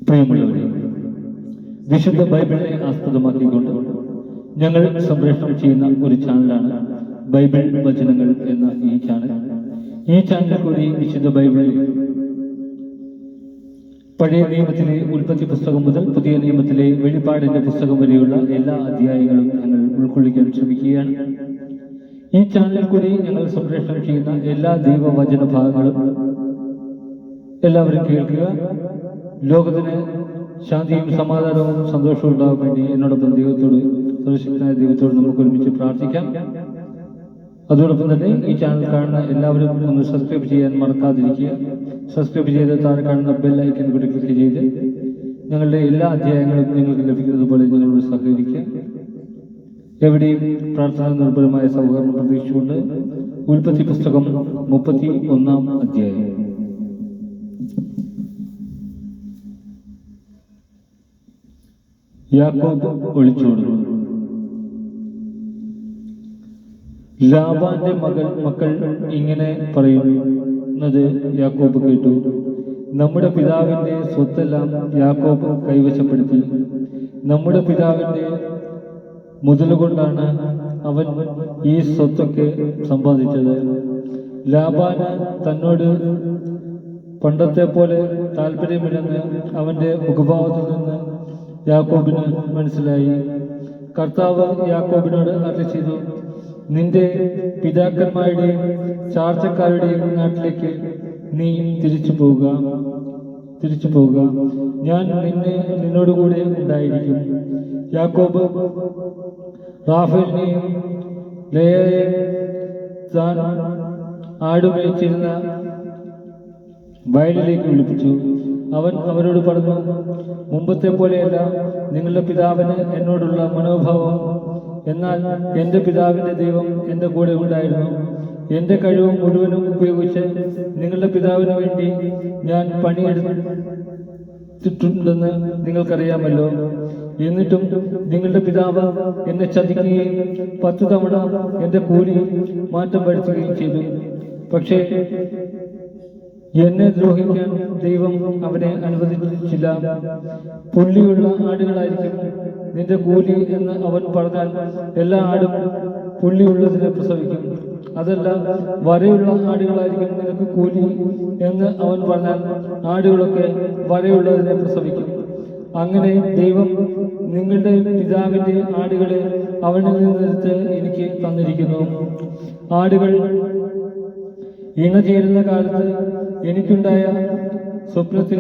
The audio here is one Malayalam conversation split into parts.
പ്രിയമുള്ളവരെ, വിശുദ്ധ ബൈബിളിനെ ആസ്പദമാക്കിക്കൊണ്ട് ഞങ്ങൾ സംപ്രേഷണം ചെയ്യുന്ന ഒരു ചാനലാണ് ബൈബിൾ വചനങ്ങൾ എന്ന ഈ ചാനൽ. ഈ ചാനലിൽ കൂടി വിശുദ്ധ ബൈബിളിൽ പഴയ നിയമത്തിലെ ഉൽപ്പത്തി പുസ്തകം മുതൽ പുതിയ നിയമത്തിലെ വെളിപ്പാടിന്റെ പുസ്തകം വരെയുള്ള എല്ലാ അധ്യായങ്ങളും ഞങ്ങൾ ഉൾക്കൊള്ളിക്കാൻ ശ്രമിക്കുകയാണ്. ഈ ചാനലിൽ കൂടി ഞങ്ങൾ സംപ്രേഷണം ചെയ്യുന്ന എല്ലാ ദൈവവചന ഭാഗങ്ങളും എല്ലാവരും കേൾക്കുക. ലോകത്തിന് ശാന്തിയും സമാധാനവും സന്തോഷവും ഉണ്ടാകാൻ വേണ്ടി എന്നോടൊപ്പം സർവശക്തനായ ദൈവത്തോട് നമുക്ക് ഒരുമിച്ച് പ്രാർത്ഥിക്കാം. അതോടൊപ്പം തന്നെ ഈ ചാനൽ കാണുന്ന എല്ലാവരും ഒന്ന് സബ്സ്ക്രൈബ് ചെയ്യാൻ മറക്കാതിരിക്കുക. സബ്സ്ക്രൈബ് ചെയ്ത് താഴെ കാണുന്ന ബെൽ ഐക്കൺ കൂടി ക്ലിക്ക് ചെയ്ത് ഞങ്ങളുടെ എല്ലാ അധ്യായങ്ങളും നിങ്ങൾക്ക് ലഭിക്കുന്നത് പോലെ ഞങ്ങളോട് സഹകരിക്കുക. എവിടെയും പ്രാർത്ഥന നിർഭരമായ സൗകര്യം പ്രതീക്ഷിച്ചുകൊണ്ട് ഉൽപ്പത്തി പുസ്തകം 31-ാം അധ്യായം. യാക്കോബ് ഒളിച്ചോടുന്നു. ലാബാന്റെ മക്കൾ ഇങ്ങനെ പറയുന്നത് യാക്കോബ് കേട്ടു. നമ്മുടെ പിതാവിന്റെ സ്വത്തെല്ലാം യാക്കോബ് കൈവശപ്പെടുത്തി. നമ്മുടെ പിതാവിന്റെ മുതലുകൊണ്ടാണ് അവൻ ഈ സ്വത്തൊക്കെ സമ്പാദിച്ചത്. ലാബാന് തന്നോട് പണ്ടത്തെ പോലെ താല്പര്യമില്ലെന്ന് അവന്റെ മുഖഭാവത്തിൽ നിന്ന് യാക്കോബിന് മനസ്സിലായി. കർത്താവ് യാക്കോബിനോട് അരുളിച്ചെയ്തു, നിന്റെ പിതാക്കന്മാരുടെയും ചാർച്ചക്കാരുടെയും നാട്ടിലേക്ക് നീ തിരിച്ചു പോവുക. ഞാൻ നിന്നോടുകൂടെ ഉണ്ടായിരിക്കും. യാക്കോബ് റാഫേലിനെയും ലേയയെയും താൻ ആടുമേച്ചിരുന്ന വയലിലേക്ക് വിളിപ്പിച്ചു. അവൻ അവരോട് പറഞ്ഞു, മുമ്പത്തെ പോലെയല്ല നിങ്ങളുടെ പിതാവിന് എന്നോടുള്ള മനോഭാവം. എന്നാൽ എൻ്റെ പിതാവിൻ്റെ ദൈവം എൻ്റെ കൂടെ ഉണ്ടായിരുന്നു. എൻ്റെ കഴിവ് മുഴുവനും ഉപയോഗിച്ച് നിങ്ങളുടെ പിതാവിന് വേണ്ടി ഞാൻ പണിയെടുത്തിട്ടുണ്ടെന്ന് നിങ്ങൾക്കറിയാമല്ലോ. എന്നിട്ടും നിങ്ങളുടെ പിതാവ് എന്നെ ചതിക്കുകയും 10 തവണ എൻ്റെ കൂലി മാറ്റം വരുത്തുകയും ചെയ്തു. പക്ഷേ എന്നെ ദ്രോഹിക്കാൻ ദൈവം അവനെ അനുവദിച്ചില്ല. പുള്ളിയുള്ള ആടുകളായിരിക്കും നിന്റെ കൂലി എന്ന് അവൻ പറഞ്ഞാൽ എല്ലാ ആടും പുള്ളിയുള്ളതിനെ പ്രസവിക്കും. അതല്ല, വരയുള്ള ആടുകളായിരിക്കും നിനക്ക് കൂലി എന്ന് അവൻ പറഞ്ഞാൽ ആടുകളൊക്കെ വരയുള്ളതിനെ പ്രസവിക്കും. അങ്ങനെ ദൈവം നിങ്ങളുടെ പിതാവിന്റെ ആടുകളെ അവനിൽ നിന്നെടുത്ത് എനിക്ക് തന്നിരിക്കുന്നു. ആടുകൾ ഇണചേരുന്ന കാലത്ത് എനിക്കുണ്ടായ സ്വപ്നത്തിൽ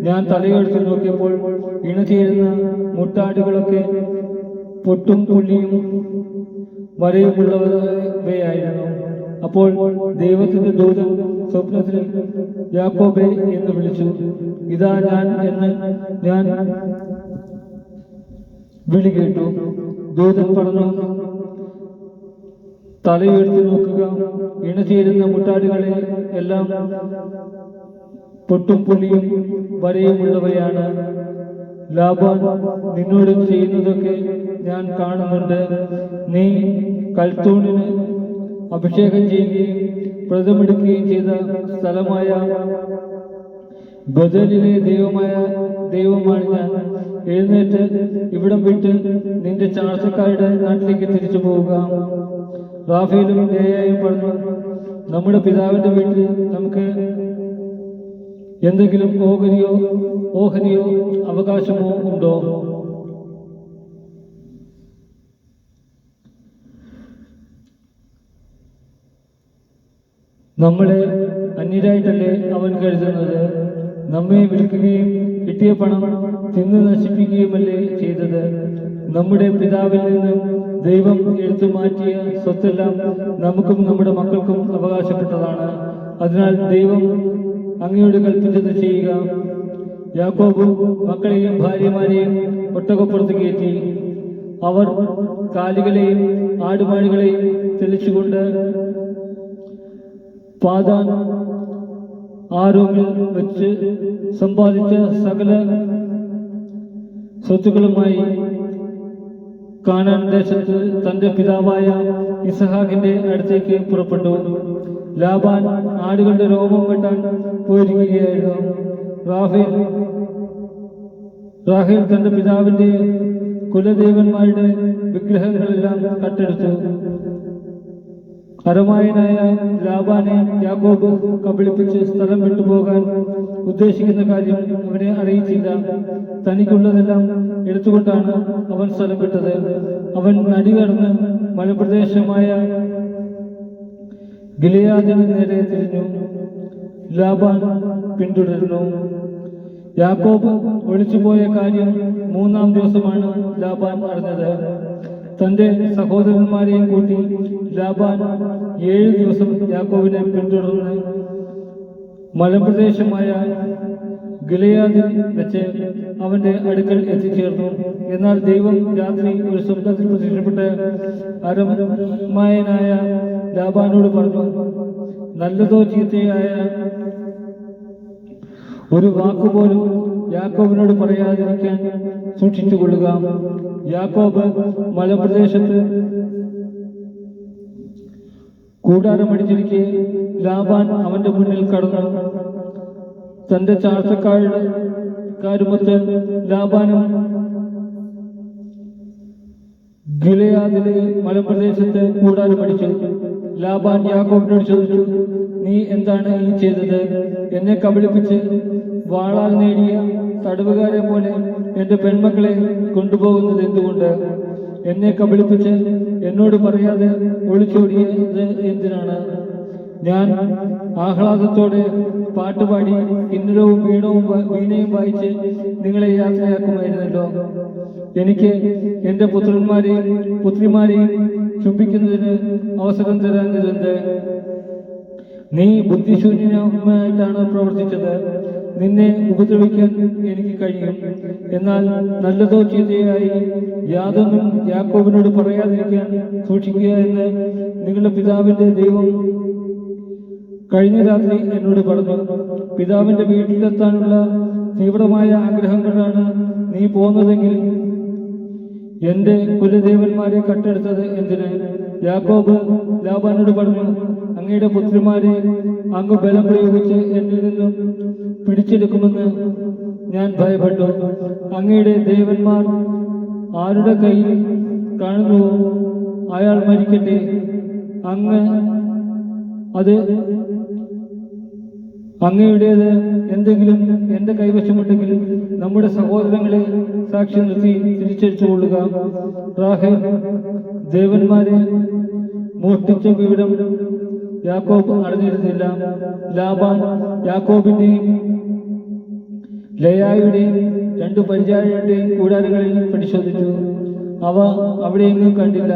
ഞാൻ തലയെടുത്ത് നോക്കിയപ്പോൾ ഇണചേരുന്ന മുട്ടാടുകളൊക്കെ പൊട്ടും പുള്ളിയും വരയുമുള്ളവയായിരുന്നു. അപ്പോൾ ദൈവത്തിന്റെ ദൂതൻ സ്വപ്നത്തിൽ യാക്കോബേ എന്ന് വിളിച്ചു. ഇതാ ഞാൻ എന്ന് ഞാൻ വിളി കേട്ടു. ദൂതൻ പറഞ്ഞു, തലയെടുത്ത് നോക്കുക, ഇണചേരുന്ന മുട്ടാടുകളെ എല്ലാം പൊട്ടും പുള്ളിയും വരയുമുള്ളവയാണ്. ലാബാൻ നിന്നോട് ചെയ്യുന്നതൊക്കെ ഞാൻ കാണുന്നുണ്ട്. നീ കൽത്തൂണിന് അഭിഷേകം ചെയ്യുകയും വ്രതമെടുക്കുകയും ചെയ്ത സ്ഥലമായ ബദലിലെ ദൈവമാണ് ഞാൻ. എഴുന്നേറ്റ് ഇവിടം വിട്ട് നിന്റെ ചാർച്ചക്കാരുടെ നാട്ടിലേക്ക് തിരിച്ചു പോവുക. റാഫേലും ലേയയും പറഞ്ഞു, നമ്മുടെ പിതാവിന്റെ വീട്ടിൽ നമുക്ക് എന്തെങ്കിലും ഓഹരിയോ അവകാശമോ ഉണ്ടോ? നമ്മളെ അന്യരായിട്ടല്ലേ അവൻ കരുതുന്നത്? നമ്മെ വിൽക്കുകയും കിട്ടിയ പണം തിന്ന് നശിപ്പിക്കുകയുമല്ലേ ചെയ്തത്? നമ്മുടെ പിതാവിൽ നിന്നും ദൈവം എടുത്തു മാറ്റിയ സ്വത്തെല്ലാം നമുക്കും നമ്മുടെ മക്കൾക്കും അവകാശപ്പെട്ടതാണ്. അതിനാൽ ദൈവം അങ്ങയോട് കൽപ്പിച്ചത് ചെയ്യുക. യാക്കോബ് മക്കളെയും ഭാര്യമാരെയും ഒട്ടകപ്പുറത്ത് കയറ്റി. അവർ കാലികളെയും ആടുമാടുകളെയും തെളിച്ചുകൊണ്ട് പാദാൻ ആരോമിൽ വെച്ച് സമ്പാദിച്ച സകല സ്വത്തുക്കളുമായി കാനാൻ ദേശത്ത് തന്റെ പിതാവായ ഇസഹാക്കിന്റെ അടുത്തേക്ക് പുറപ്പെട്ടു. ലാബാൻ ആടുകളുടെ രോമം വെട്ടാൻ പോയിരിക്കുകയായിരുന്നു. റാഫേൽ റാഹേൽ തന്റെ പിതാവിന്റെ കുലദേവന്മാരുടെ വിഗ്രഹങ്ങളെല്ലാം കട്ടെടുത്തു. അരമായനായ ലാബാനെ യാക്കോബ് കബളിപ്പിച്ച് സ്ഥലം വിട്ടുപോകാൻ ഉദ്ദേശിക്കുന്ന കാര്യം അവനെ അറിയിച്ചില്ല. തനിക്കുള്ളതെല്ലാം എടുത്തുകൊണ്ടാണ് അവൻ സ്ഥലം വിട്ടത്. അവൻ നദി കടന്ന് മലപ്രദേശമായ ഗിലെയാദിന് നേരെ തിരിഞ്ഞു. ലാബാൻ പിന്തുടരുന്നു. യാക്കോബ് ഒളിച്ചുപോയ കാര്യം 3-ാം ദിവസമാണ് ലാബാൻ അറിഞ്ഞത്. തന്റെ സഹോദരന്മാരെയും കൂട്ടി ലാബാൻ 7 ദിവസം യാക്കോബിനെ പിന്തുടർന്ന് മലപ്രദേശമായ ഗിലെയാദിൽ വെച്ച് അവന്റെ അടുക്കൽ എത്തിച്ചേർന്നു. എന്നാൽ ദൈവം രാത്രി ഒരു സ്വപ്നത്തിൽ പ്രത്യക്ഷപ്പെട്ട് അരമായനായ ലാബാനോട് പറഞ്ഞു, നല്ലതോ ചീത്തയായ ഒരു വാക്കുപോലും യാക്കോബിനോട് പറയാതിരിക്കാൻ സൂക്ഷിച്ചുകൊള്ളുക. യാക്കോബ് മലപ്രദേശത്ത് കൂടാരമടിച്ചിരിക്കെ ലാബാൻ അവന്റെ മുന്നിൽ കടന്നു. തന്റെ ചാർച്ചക്കാരുമൊത്ത് ലാബാനും ഗിലെയാദിലെ മലപ്രദേശത്ത് കൂടാരമടിച്ചു. ലാബാൻ യാക്കോബിനോട് ചോദിച്ചു, നീ എന്താണ് ഈ ചെയ്തത്? എന്നെ കബളിപ്പിച്ച് വാളാൽ നേടിയ തടവുകാരെ പോലെ എന്റെ പെൺമക്കളെ കൊണ്ടുപോകുന്നത് എന്തുകൊണ്ട്? എന്നെ കബളിപ്പിച്ച് എന്നോട് പറയാതെ ഒളിച്ചോടിയത് എന്തിനാണ്? ഞാൻ ആഹ്ലാദത്തോടെ പാട്ടുപാടി കിന്നരവും വീണയും വായിച്ച് നിങ്ങളെ യാത്രയാക്കുമായിരുന്നല്ലോ. എനിക്ക് എന്റെ പുത്രന്മാരെയും പുത്രിമാരെയും ചുംബിക്കുന്നതിന് അവസരം തരാനിരുന്നത്. നീ ബുദ്ധിശൂന്യമായിട്ടാണ് പ്രവർത്തിച്ചത്. നിന്നെ ഉപദ്രവിക്കാൻ എനിക്ക് കഴിയും. എന്നാൽ നല്ലതോ ചീത്തയായി യാതൊന്നും യാക്കോബിനോട് പറയാതിരിക്കാൻ സൂക്ഷിക്കുക എന്ന് നിങ്ങളുടെ പിതാവിന്റെ ദൈവം കഴിഞ്ഞ രാത്രി എന്നോട് പറഞ്ഞു. പിതാവിന്റെ വീട്ടിലെത്താനുള്ള തീവ്രമായ ആഗ്രഹം കൊണ്ടാണ് നീ പോകുന്നതെങ്കിൽ എന്റെ കുലദേവന്മാരെ കട്ടെടുത്തത് എന്തിന്? യാക്കോബ് ലാബാനോട് പറഞ്ഞു, അങ്ങയുടെ പുത്രിമാരെ അങ്ങ് ബലം പ്രയോഗിച്ച് എന്നിൽ നിന്നും പിടിച്ചെടുക്കുമെന്ന് ഞാൻ ഭയപ്പെട്ടു. അങ്ങയുടെ ദേവന്മാർ ആരുടെ കയ്യിൽ കാണുന്നുവോ അയാൾ മരിക്കട്ടെ. അങ്ങ് അത് അങ്ങയുടേത് എന്തെങ്കിലും എന്റെ കൈവശമുണ്ടെങ്കിൽ നമ്മുടെ സഹോദരങ്ങളെ സാക്ഷി നിർത്തി തിരിച്ചടിച്ചുകൊള്ളുക. റാഹേൽ ദേവന്മാരെ മോഷ്ടിച്ച വിവരം യാക്കോബ് അറിഞ്ഞിരുന്നില്ല. ലാബാൻ യാക്കോബിന്റെയും ലേയായുടെയും 2 പരിചാരകരുടെയും കൂടാരങ്ങളിൽ പരിശോധിച്ചു. അവ അവിടെയെങ്ങും കണ്ടില്ല.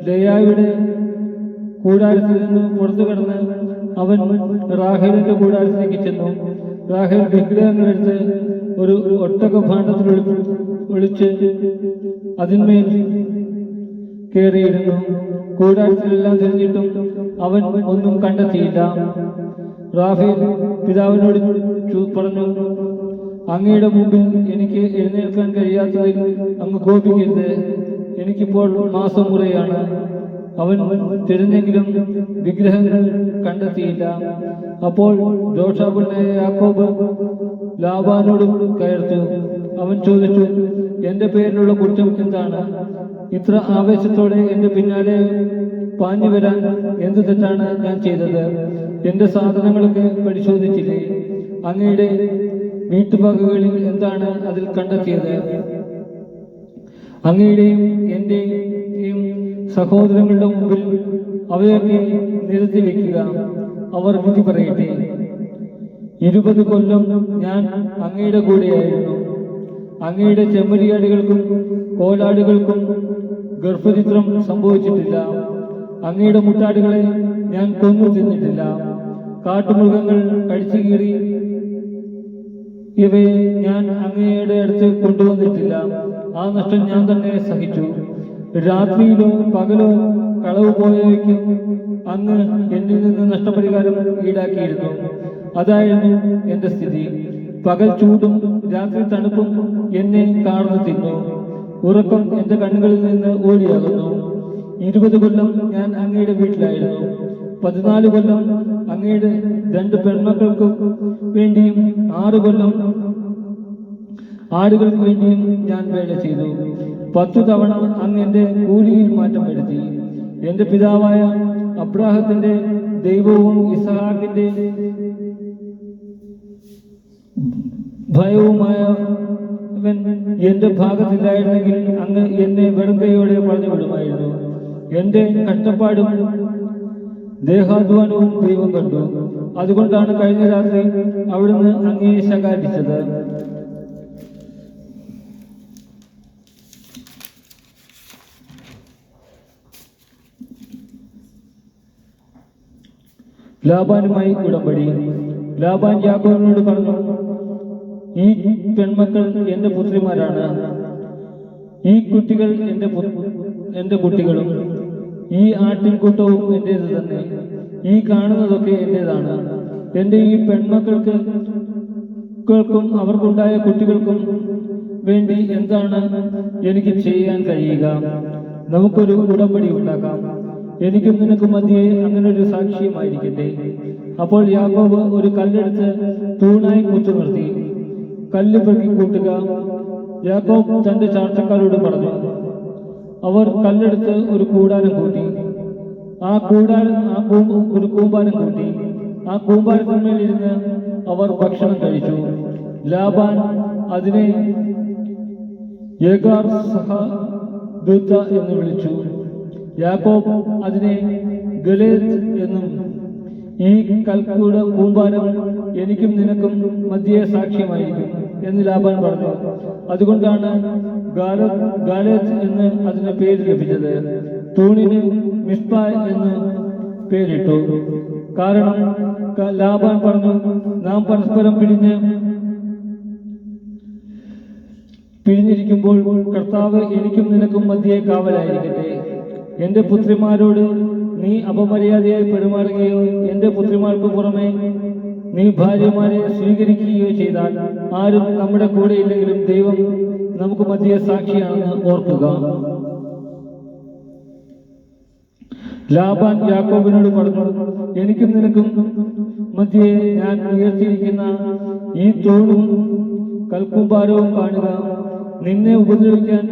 ലേയായുടെ കൂടാരത്തിൽ നിന്ന് പുറത്തു കടന്ന് അവൻ റാഹേലിന്റെ കൂടാരത്തിലേക്ക് ചെന്നു. റാഹേൽ വിഗ്രഹങ്ങളെടുത്ത് ഒരു ഒട്ടക ഭാണ്ഡത്തിൽ ഒളിച്ച് അതിന്മേൽ കയറിയിരുന്നു. കൂടാരത്തിലെല്ലാം തിരിഞ്ഞിട്ടും അവൻ ഒന്നും കണ്ടെത്തിയില്ല. റാഹേൽ പിതാവിനോട് പറഞ്ഞു, അങ്ങയുടെ മുമ്പിൽ എനിക്ക് എഴുന്നേൽക്കാൻ കഴിയാത്തതിൽ അങ്ങ് കോപിക്കരുത്. എനിക്കിപ്പോൾ മാസം മുറയാണ്. അവൻ തിരഞ്ഞെങ്കിലും വിഗ്രഹങ്ങൾ കണ്ടെത്തിയില്ല. അപ്പോൾ ദോഷാപുരനായ യാക്കോബ് ലാബാനോട് കയർത്തു. അവൻ ചോദിച്ചു, എന്റെ പേരിലുള്ള കുറ്റം എന്താണ്? ഇത്ര ആവേശത്തോടെ എന്റെ പിന്നാലെ പാഞ്ഞു വരാൻ എന്ത് തെറ്റാണ് ഞാൻ ചെയ്തത്? എന്റെ സാധനങ്ങളൊക്കെ പരിശോധിച്ചില്ലേ? അങ്ങയുടെ വീട്ടുവകകളിൽ എന്താണ് അതിൽ കണ്ടെത്തിയത്? അങ്ങയുടെയും എന്റെയും സഹോദരങ്ങളുടെ മുമ്പിൽ അവയൊക്കെ നിരത്തി വെക്കുക. അവർ വിധി പറയട്ടെ. 20 കൊല്ലം ഞാൻ അങ്ങയുടെ കൂടെയായിരുന്നു. അങ്ങയുടെ ചെമ്മരിയാടുകൾക്കും കോലാടുകൾക്കും ഗർഭചിത്രം സംഭവിച്ചിട്ടില്ല. അങ്ങയുടെ മുട്ടാടുകളെ ഞാൻ കൊന്നു തിന്നിട്ടില്ല. കാട്ടുമൃഗങ്ങൾ കടിച്ചു കീറി ഇവയെ ഞാൻ അങ്ങയുടെ അടുത്ത് കൊണ്ടുവന്നിട്ടില്ല. ആ നഷ്ടം ഞാൻ തന്നെ സഹിച്ചു. രാത്രിയിലോ പകലോ കളവ് പോയവയ്ക്കും അങ്ങ് എന്നിൽ നിന്ന് നഷ്ടപരിഹാരം ഈടാക്കിയിരുന്നു. അതായിരുന്നു എന്റെ സ്ഥിതി. പകൽ ചൂടും രാത്രി തണുപ്പും എന്നെ കാർന്നു തിന്നു. ഉറക്കം എന്റെ കണ്ണുകളിൽ നിന്ന് ഓടിയാകുന്നു. 20 കൊല്ലം ഞാൻ അങ്ങയുടെ വീട്ടിലായിരുന്നു. 14 കൊല്ലം അങ്ങയുടെ 2 പെൺമക്കൾക്കും വേണ്ടിയും 6 കൊല്ലം ആടുകൾക്ക് വേണ്ടിയും ഞാൻ വേല ചെയ്തു. 10 തവണ അങ്ങ് എന്റെ കൂലിയിൽ മാറ്റം വരുത്തി. എന്റെ പിതാവായ അബ്രാഹത്തിന്റെ ദൈവവും ഇസഹാക്കിന്റെ ഭയവുമായവൻ എന്റെ ഭാഗത്തില്ലായിരുന്നെങ്കിൽ അങ്ങ് എന്നെ വെറുങ്കയോടെ പറഞ്ഞു വിടുമായിരുന്നു. എന്റെ കഷ്ടപ്പാടും ദേഹാധ്വാനവും ദൈവം കണ്ടു. അതുകൊണ്ടാണ് കഴിഞ്ഞ രാത്രി അവിടുന്ന് അങ്ങയെ ശകാരിച്ചത്. ലാബാനുമായി ഉടമ്പടി. ലാബാൻ യാക്കോബിനോട് പറഞ്ഞു, ഈ പെൺമക്കൾ എന്റെ പുത്രിമാരാണ്, ഈ കുട്ടികൾ എന്റെ കുട്ടികളും, ഈ ആട്ടിൻകൂട്ടവും എന്റേത് തന്നെ, ഈ കാണുന്നതൊക്കെ എന്റേതാണ്. എന്റെ ഈ പെൺമക്കൾക്കും അവർക്കുണ്ടായ കുട്ടികൾക്കും വേണ്ടി എന്താണ് എനിക്ക് ചെയ്യാൻ കഴിയുക? നമുക്കൊരു ഉടമ്പടി ഉണ്ടാക്കാം. എനിക്കും നിനക്കും മധ്യേ അങ്ങനെ ഒരു സാക്ഷ്യമായിരിക്കട്ടെ. അപ്പോൾ യാക്കോബ് ഒരു കല്ലെടുത്ത് തൂണായി കുത്തു നിർത്തി. കല്ല് പെറുക്കി കൂട്ടുക. യാക്കോബ് തന്റെ ചാർച്ചക്കാരോട് പറഞ്ഞു. അവർ കല്ലെടുത്ത് ഒരു കൂടാരം കൂട്ടി. ഒരു കൂമ്പാരം കൂട്ടി. ആ കൂമ്പാരത്തിന്മേലിരുന്ന് അവർ ഭക്ഷണം കഴിച്ചു. ലാബാൻ അതിനെ യേഗാർ സഹദൂത്ത എന്ന് വിളിച്ചു. യാക്കോബ് അതിനെ ഗലേദ് എന്നും. ഈ കൂമ്പാരം എനിക്കും നിനക്കും മധ്യേ സാക്ഷ്യമായിരിക്കും എന്ന് ലാബാൻ പറഞ്ഞു. അതുകൊണ്ടാണ് ഗാലേദ് എന്ന് അതിന് പേര് ലഭിച്ചത്. തൂണിന് മിസ്പ എന്ന് പേരിട്ടു. കാരണം ലാബാൻ പറഞ്ഞു, നാം പരസ്പരം പിരിഞ്ഞിരിക്കുമ്പോൾ കർത്താവ് എനിക്കും നിനക്കും മധ്യേ കാവലായിരിക്കട്ടെ. എന്റെ പുത്രിമാരോട് നീ അപമര്യാദയായി പെരുമാറുകയോ എന്റെ പുത്രിമാർക്ക് പുറമെ നീ ഭാര്യമാരെ സ്വീകരിക്കുകയോ ചെയ്താൽ ആരും നമ്മുടെ കൂടെ ഇല്ലെങ്കിലും ദൈവം നമുക്ക് മധ്യേ സാക്ഷിയാണെന്ന് ഓർക്കുക. ലാബാൻ യാക്കോബിനോട് പറഞ്ഞു, എനിക്കും നിനക്കും മധ്യേ ഞാൻ ഉയർത്തിയിരിക്കുന്ന ഈ തൂണും കൽക്കൂമ്പാരവും കാണുക. നിന്നെ ഉപദ്രവിക്കാൻ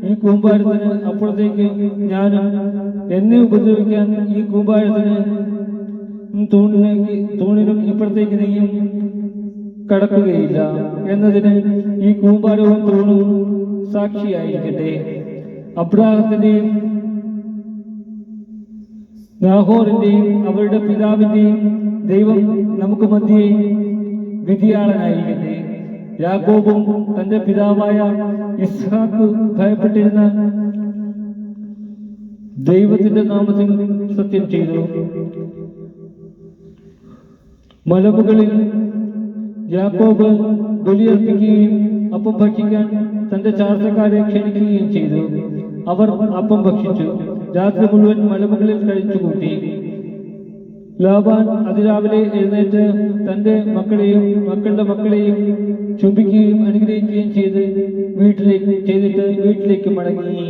ഈ കൂമ്പാരത്തിന് അപ്പുറത്തേക്ക് ഞാനും, എന്നെ ഉപദ്രവിക്കാൻ ഈ കൂമ്പാരത്തിന് തൂണിനും ഇപ്പുറത്തേക്ക് നീയും കടക്കുകയില്ല എന്നതിന് ഈ കൂമ്പാരവും തൂണും സാക്ഷിയായിരിക്കട്ടെ. അബ്രാഹത്തിന്റെയും നാഹോറിന്റെയും അവരുടെ പിതാവിന്റെയും ദൈവം നമുക്ക് മധ്യേ വിധിയാളനായിരിക്കട്ടെ. യാക്കോബും തന്റെ പിതാവായ ഇസ്ഹാക്ക് ഭയപ്പെട്ടിരുന്ന ദൈവത്തിന്റെ നാമത്തിൽ സത്യം ചെയ്തു. മലമുകളിൽ യാക്കോബ് ബലിയർപ്പിക്കുകയും അപ്പം ഭക്ഷിക്കാൻ തന്റെ ചാർച്ചക്കാരെ ക്ഷണിക്കുകയും ചെയ്തു. അവർ അപ്പം ഭക്ഷിച്ചു. രാത്രി മുഴുവൻ മലമുകളിൽ കഴിച്ചുകൂട്ടി. ലാബാൻ അതിരാവിലെ എഴുന്നേറ്റ് തന്റെ മക്കളുടെ മക്കളെയും ചുംബിക്കുകയും അനുഗ്രഹിക്കുകയും ചെയ്തിട്ട് വീട്ടിലേക്ക് മടങ്ങി.